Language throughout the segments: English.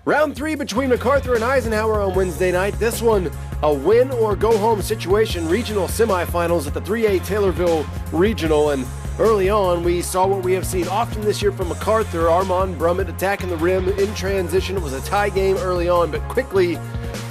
Round 3 between MacArthur and Eisenhower on Wednesday night. This one, a win-or-go-home situation, regional semifinals at the 3A Taylorville Regional. And early on, we saw what we have seen often this year from MacArthur. Armand Brummett attacking the rim in transition. It was a tie game early on, but quickly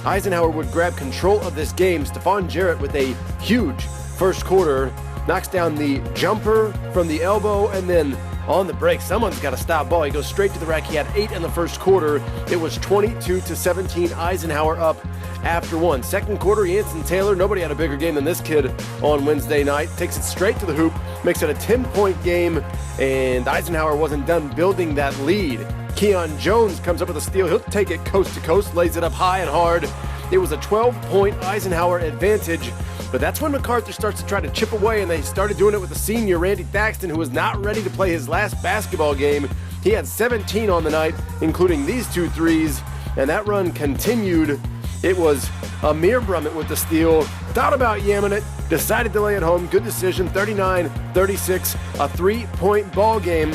Eisenhower would grab control of this game. Stephon Jarrett with a huge first quarter, knocks down the jumper from the elbow, and then on the break, someone's got to stop ball. He goes straight to the rack. He had 8 in the first quarter. It was 22-17, Eisenhower up after one. Second quarter, Yanson Taylor, nobody had a bigger game than this kid on Wednesday night. Takes it straight to the hoop, makes it a 10-point game, and Eisenhower wasn't done building that lead. Keon Jones comes up with a steal. He'll take it coast to coast, lays it up high and hard. It was a 12-point Eisenhower advantage. But that's when MacArthur starts to try to chip away, and they started doing it with the senior, Randy Thaxton, who was not ready to play his last basketball game. He had 17 on the night, including these 2 threes, and that run continued. It was Amir Brummett with the steal, thought about yamming it, decided to lay it home. Good decision, 39-36, a 3-point ball game.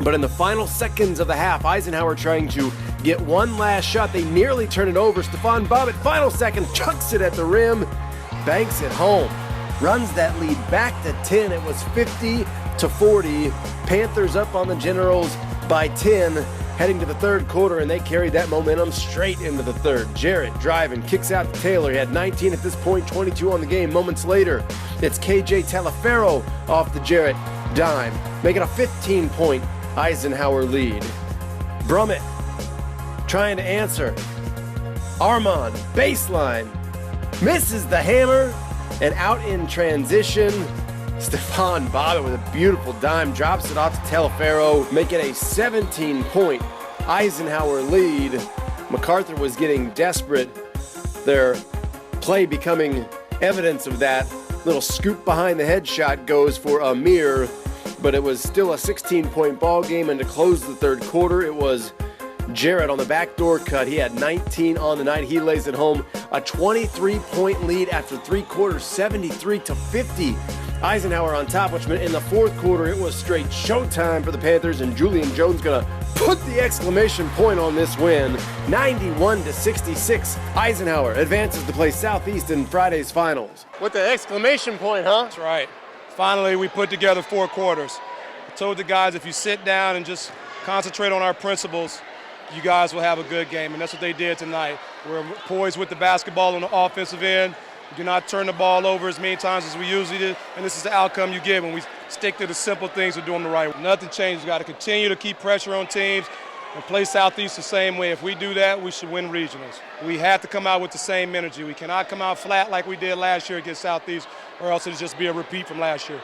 But in the final seconds of the half, Eisenhower trying to get one last shot. They nearly turn it over. Stephon Bobbitt, final second, chucks it at the rim. Banks it home, runs that lead back to 10. It was 50-40. Panthers up on the Generals by 10, heading to the third quarter, and they carried that momentum straight into the third. Jarrett driving, kicks out to Taylor. He had 19 at this point, 22 on the game. Moments later, it's KJ Talaferro off the Jarrett dime, making a 15-point Eisenhower lead. Brummett trying to answer. Armand, baseline. Misses the hammer, and out in transition, Stephon Bobbitt with a beautiful dime, drops it off to Talaferro, make it a 17-point Eisenhower lead. MacArthur was getting desperate. Their play becoming evidence of that. Little scoop behind the head shot goes for Amir, but it was still a 16-point ball game, and to close the third quarter, it was Jarrett on the backdoor cut. He had 19 on the night. He lays it home. A 23-point lead after 3 quarters, 73-50. Eisenhower on top, which meant in the fourth quarter it was straight showtime for the Panthers, and Julian Jones gonna put the exclamation point on this win. 91-66. Eisenhower advances to play Southeast in Friday's finals. With the exclamation point, huh? That's right. Finally, we put together 4 quarters. I told the guys, if you sit down and just concentrate on our principles, you guys will have a good game, and that's what they did tonight. We're poised with the basketball on the offensive end. We do not turn the ball over as many times as we usually do, and this is the outcome you get when we stick to the simple things and do them the right way. Nothing changes. We've got to continue to keep pressure on teams and play Southeast the same way. If we do that, we should win regionals. We have to come out with the same energy. We cannot come out flat like we did last year against Southeast, or else it'll just be a repeat from last year.